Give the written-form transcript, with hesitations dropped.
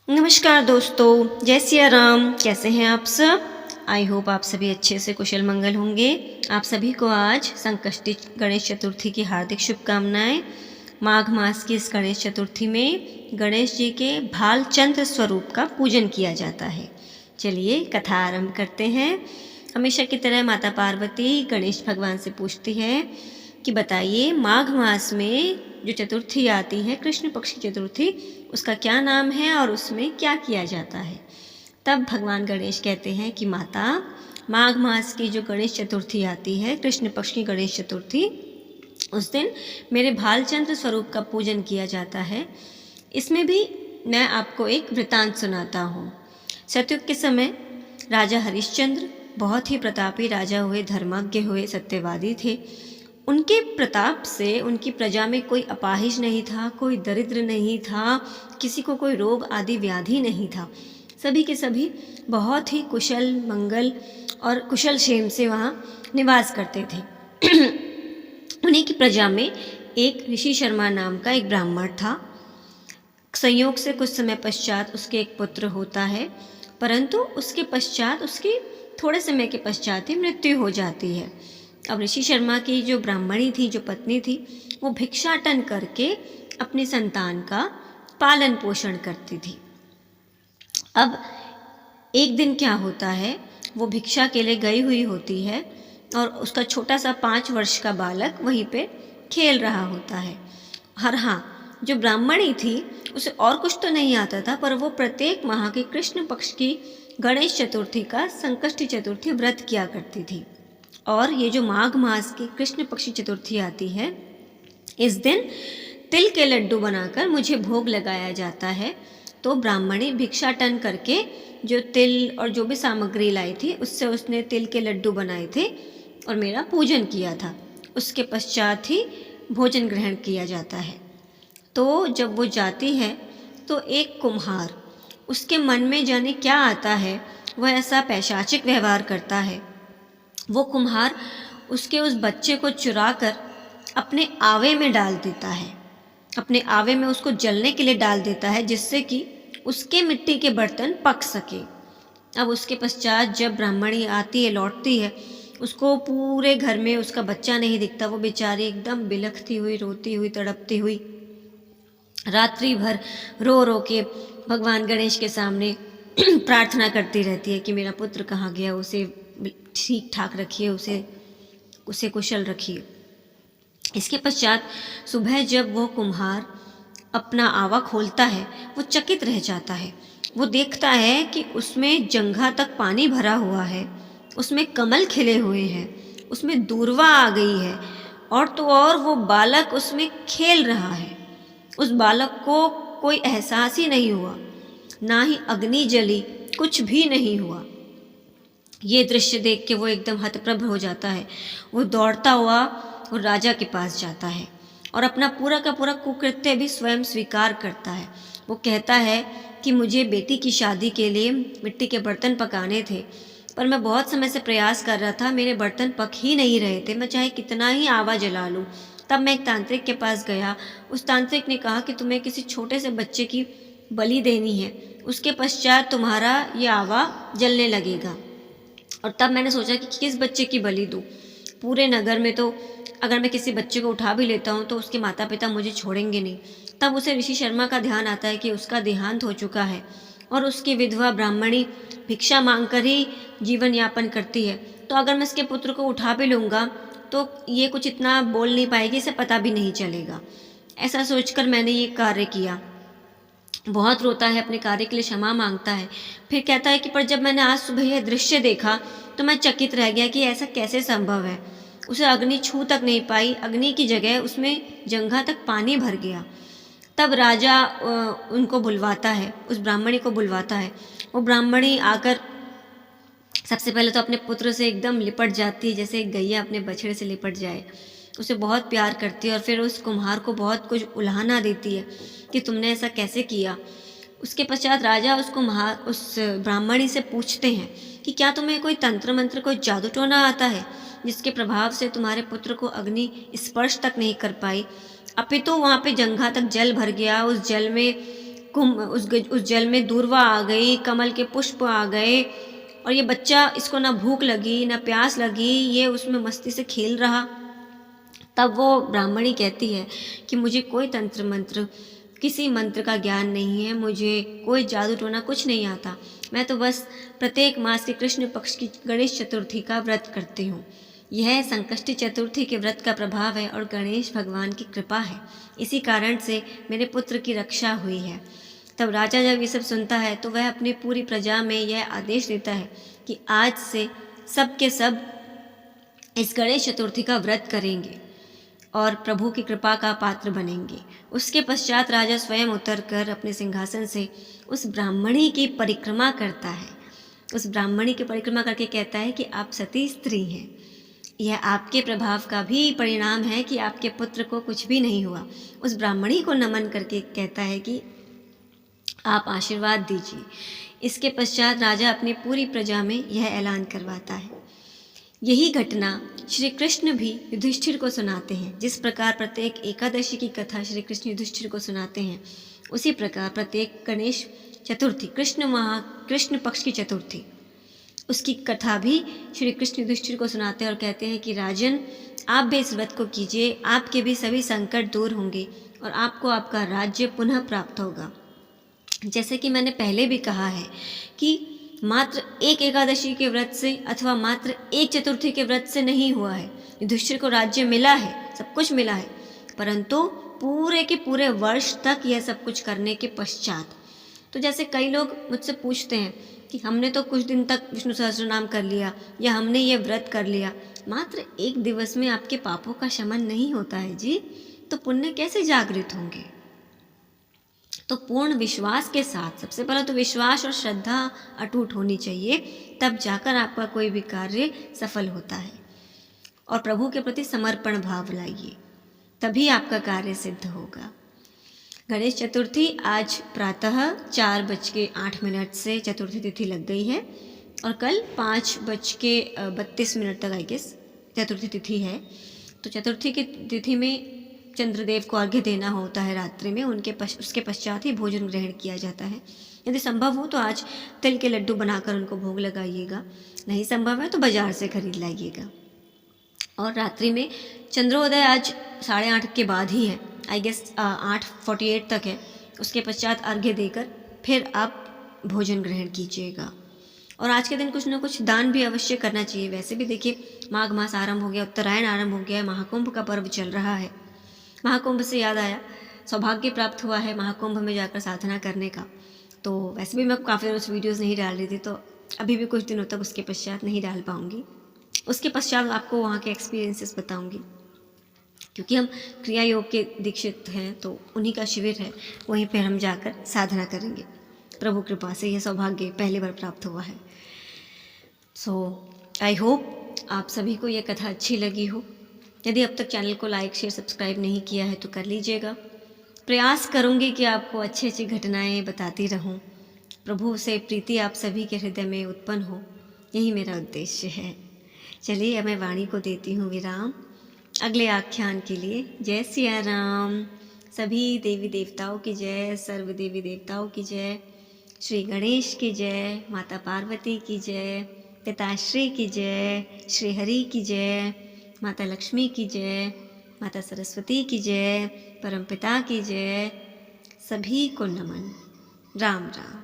नमस्कार दोस्तों, जय सिया राम। कैसे हैं आप सब? आई होप आप सभी अच्छे से कुशल मंगल होंगे। आप सभी को आज संकष्टी गणेश चतुर्थी की हार्दिक शुभकामनाएं। माघ मास की इस गणेश चतुर्थी में गणेश जी के भालचंद्र स्वरूप का पूजन किया जाता है। चलिए कथा आरंभ करते हैं। हमेशा की तरह माता पार्वती गणेश भगवान से पूछती है कि बताइए, माघ मास में जो चतुर्थी आती है, कृष्ण पक्ष की चतुर्थी, उसका क्या नाम है और उसमें क्या किया जाता है। तब भगवान गणेश कहते हैं कि माता, माघ मास की जो गणेश चतुर्थी आती है, कृष्ण पक्ष की गणेश चतुर्थी, उस दिन मेरे भालचंद्र स्वरूप का पूजन किया जाता है। इसमें भी मैं आपको एक वृतांत सुनाता हूँ। सतयुग के समय राजा हरिश्चंद्र बहुत ही प्रतापी राजा हुए, धर्मज्ञ हुए, सत्यवादी थे। उनके प्रताप से उनकी प्रजा में कोई अपाहिज नहीं था, कोई दरिद्र नहीं था, किसी को कोई रोग आदि व्याधि नहीं था। सभी के सभी बहुत ही कुशल मंगल और कुशल क्षेम से वहाँ निवास करते थे। उन्हीं की प्रजा में एक ऋषि शर्मा नाम का एक ब्राह्मण था। संयोग से कुछ समय पश्चात उसके एक पुत्र होता है, परंतु उसके पश्चात, उसकी थोड़े समय के पश्चात ही मृत्यु हो जाती है। अब ऋषि शर्मा की जो ब्राह्मणी थी, जो पत्नी थी, वो भिक्षाटन करके अपनी संतान का पालन पोषण करती थी। अब एक दिन क्या होता है, वो भिक्षा के लिए गई हुई होती है और उसका छोटा सा 5 वर्ष का बालक वहीं पे खेल रहा होता है। हाँ, जो ब्राह्मणी थी उसे और कुछ तो नहीं आता था, पर वो प्रत्येक माह के कृष्ण पक्ष की गणेश चतुर्थी का संकष्टी चतुर्थी व्रत किया करती थी। और ये जो माघ मास की कृष्ण पक्षी चतुर्थी आती है, इस दिन तिल के लड्डू बनाकर मुझे भोग लगाया जाता है। तो ब्राह्मणी भिक्षाटन करके जो तिल और जो भी सामग्री लाई थी, उससे उसने तिल के लड्डू बनाए थे और मेरा पूजन किया था। उसके पश्चात ही भोजन ग्रहण किया जाता है। तो जब वो जाती है तो एक कुम्हार, उसके मन में जाने क्या आता है, वह ऐसा पैशाचिक व्यवहार करता है। वो कुम्हार उसके उस बच्चे को चुरा कर अपने आवे में डाल देता है, अपने आवे में उसको जलने के लिए डाल देता है, जिससे कि उसके मिट्टी के बर्तन पक सके। अब उसके पश्चात जब ब्राह्मणी आती है, लौटती है, उसको पूरे घर में उसका बच्चा नहीं दिखता। वो बेचारी एकदम बिलखती हुई, रोती हुई, तड़पती हुई रात्रि भर रो रो के भगवान गणेश के सामने प्रार्थना करती रहती है कि मेरा पुत्र कहाँ गया, उसे ठीक ठाक रखिए, उसे कुशल रखिए। इसके पश्चात सुबह जब वो कुम्हार अपना आवा खोलता है, वो चकित रह जाता है। वो देखता है कि उसमें जंघा तक पानी भरा हुआ है, उसमें कमल खिले हुए हैं, उसमें दूर्वा आ गई है, और तो और वो बालक उसमें खेल रहा है। उस बालक को कोई एहसास ही नहीं हुआ, ना ही अग्नि जली, कुछ भी नहीं हुआ। ये दृश्य देख के वो एकदम हतप्रभ हो जाता है। वो दौड़ता हुआ वो राजा के पास जाता है और अपना पूरा का पूरा कुकृत्य भी स्वयं स्वीकार करता है। वो कहता है कि मुझे बेटी की शादी के लिए मिट्टी के बर्तन पकाने थे, पर मैं बहुत समय से प्रयास कर रहा था, मेरे बर्तन पक ही नहीं रहे थे। मैं चाहे कितना ही आवा जला लूँ। तब मैं एक तांत्रिक के पास गया। उस तांत्रिक ने कहा कि तुम्हें किसी छोटे से बच्चे की बलि देनी है, उसके पश्चात तुम्हारा ये आवा जलने लगेगा। और तब मैंने सोचा कि किस बच्चे की बलि दूँ। पूरे नगर में तो अगर मैं किसी बच्चे को उठा भी लेता हूँ तो उसके माता पिता मुझे छोड़ेंगे नहीं। तब उसे ऋषि शर्मा का ध्यान आता है कि उसका देहांत हो चुका है और उसकी विधवा ब्राह्मणी भिक्षा मांगकर ही जीवन यापन करती है। तो अगर मैं इसके पुत्र को उठा भी लूँगा तो ये कुछ इतना बोल नहीं पाएगी, इसे पता भी नहीं चलेगा। ऐसा सोचकर मैंने ये कार्य किया। बहुत रोता है, अपने कार्य के लिए क्षमा मांगता है। फिर कहता है कि पर जब मैंने आज सुबह यह दृश्य देखा तो मैं चकित रह गया कि ऐसा कैसे संभव है। उसे अग्नि छू तक नहीं पाई, अग्नि की जगह उसमें जंघा तक पानी भर गया। तब राजा उनको बुलवाता है, उस ब्राह्मणी को बुलवाता है। वो ब्राह्मणी आकर सबसे पहले तो अपने पुत्र से एकदम लिपट जाती है, जैसे एक गैया अपने बछड़े से लिपट जाए। उसे बहुत प्यार करती है और फिर उस कुम्हार को बहुत कुछ उलाहना देती है कि तुमने ऐसा कैसे किया। उसके पश्चात राजा उस ब्राह्मणी से पूछते हैं कि क्या तुम्हें कोई तंत्र मंत्र, कोई जादू टोना आता है जिसके प्रभाव से तुम्हारे पुत्र को अग्नि स्पर्श तक नहीं कर पाई, अपितु वहाँ पे जंघा तक जल भर गया। उस जल में कुंभ उस जल में दूर्वा आ गई, कमल के पुष्प आ गए और ये बच्चा, इसको ना भूख लगी ना प्यास लगी, ये उसमें मस्ती से खेल रहा। तब वो ब्राह्मणी कहती है कि मुझे कोई तंत्र मंत्र, किसी मंत्र का ज्ञान नहीं है, मुझे कोई जादू टोना कुछ नहीं आता, मैं तो बस प्रत्येक मास के कृष्ण पक्ष की गणेश चतुर्थी का व्रत करती हूँ। यह संकष्टी चतुर्थी के व्रत का प्रभाव है और गणेश भगवान की कृपा है, इसी कारण से मेरे पुत्र की रक्षा हुई है। तब राजा जब ये सब सुनता है तो वह अपनी पूरी प्रजा में यह आदेश देता है कि आज से सब के सब इस गणेश चतुर्थी का व्रत करेंगे और प्रभु की कृपा का पात्र बनेंगे। उसके पश्चात राजा स्वयं उतरकर अपने सिंहासन से उस ब्राह्मणी की परिक्रमा करता है। उस ब्राह्मणी की परिक्रमा करके कहता है कि आप सती स्त्री हैं, यह आपके प्रभाव का भी परिणाम है कि आपके पुत्र को कुछ भी नहीं हुआ। उस ब्राह्मणी को नमन करके कहता है कि आप आशीर्वाद दीजिए। इसके पश्चात राजा अपनी पूरी प्रजा में यह ऐलान करवाता है। यही घटना श्री कृष्ण भी युधिष्ठिर को सुनाते हैं। जिस प्रकार प्रत्येक एकादशी की कथा श्री कृष्ण युधिष्ठिर को सुनाते हैं, उसी प्रकार प्रत्येक गणेश चतुर्थी, कृष्ण पक्ष की चतुर्थी, उसकी कथा भी श्री कृष्ण युधिष्ठिर को सुनाते हैं और कहते हैं कि राजन, आप भी इस व्रत को कीजिए, आपके भी सभी संकट दूर होंगे और आपको आपका राज्य पुनः प्राप्त होगा। जैसे कि मैंने पहले भी कहा है कि मात्र एक एकादशी के व्रत से अथवा मात्र एक चतुर्थी के व्रत से नहीं हुआ है। युधिष्ठिर को राज्य मिला है, सब कुछ मिला है, परंतु पूरे के पूरे वर्ष तक यह सब कुछ करने के पश्चात। तो जैसे कई लोग मुझसे पूछते हैं कि हमने तो कुछ दिन तक विष्णु सहस्त्र नाम कर लिया या हमने ये व्रत कर लिया, मात्र एक दिवस में आपके पापों का शमन नहीं होता है जी, तो पुण्य कैसे जागृत होंगे। तो पूर्ण विश्वास के साथ, सबसे पहले तो विश्वास और श्रद्धा अटूट होनी चाहिए, तब जाकर आपका कोई भी कार्य सफल होता है। और प्रभु के प्रति समर्पण भाव लाइए, तभी आपका कार्य सिद्ध होगा। गणेश चतुर्थी आज प्रातः 4:08 से चतुर्थी तिथि लग गई है और कल 5:32 तक आई गेस चतुर्थी तिथि है। तो चतुर्थी की तिथि में चंद्रदेव को अर्घ्य देना होता है रात्रि में, उसके पश्चात ही भोजन ग्रहण किया जाता है। यदि संभव हो तो आज तिल के लड्डू बनाकर उनको भोग लगाइएगा, नहीं संभव है तो बाजार से खरीद लाइएगा। और रात्रि में चंद्रोदय आज 8:30 के बाद ही है, आई गेस 8:48 तक है। उसके पश्चात अर्घ्य देकर फिर आप भोजन ग्रहण कीजिएगा। और आज के दिन कुछ ना कुछ दान भी अवश्य करना चाहिए। वैसे भी देखिए, माघ मास आरंभ हो गया, उत्तरायण आरंभ हो गया है, महाकुंभ का पर्व चल रहा है। महाकुंभ से याद आया, सौभाग्य प्राप्त हुआ है महाकुंभ में जाकर साधना करने का। तो वैसे भी मैं काफ़ी रोज़ वीडियोस नहीं डाल रही थी, तो अभी भी कुछ दिनों तक उसके पश्चात नहीं डाल पाऊँगी। उसके पश्चात आपको वहाँ के एक्सपीरियंसेस बताऊँगी, क्योंकि हम क्रिया योग के दीक्षित हैं, तो उन्हीं का शिविर है, वहीं पर हम जाकर साधना करेंगे। प्रभु कृपा से यह सौभाग्य पहली बार प्राप्त हुआ है। सो आई होप आप सभी को यह कथा अच्छी लगी हो। यदि अब तक चैनल को लाइक, शेयर, सब्सक्राइब नहीं किया है तो कर लीजिएगा। प्रयास करूँगी कि आपको अच्छी अच्छी घटनाएं बताती रहूँ, प्रभु से प्रीति आप सभी के हृदय में उत्पन्न हो, यही मेरा उद्देश्य है। चलिए अब मैं वाणी को देती हूँ विराम। अगले आख्यान के लिए जय सिया राम। सभी देवी देवताओं की जय, सर्व देवी देवताओं की जय, श्री गणेश की जय, माता पार्वती की जय, पिताश्री की जय, श्री हरि की जय, माता लक्ष्मी की जय, माता सरस्वती की जय, परमपिता की जय। सभी को नमन। राम राम।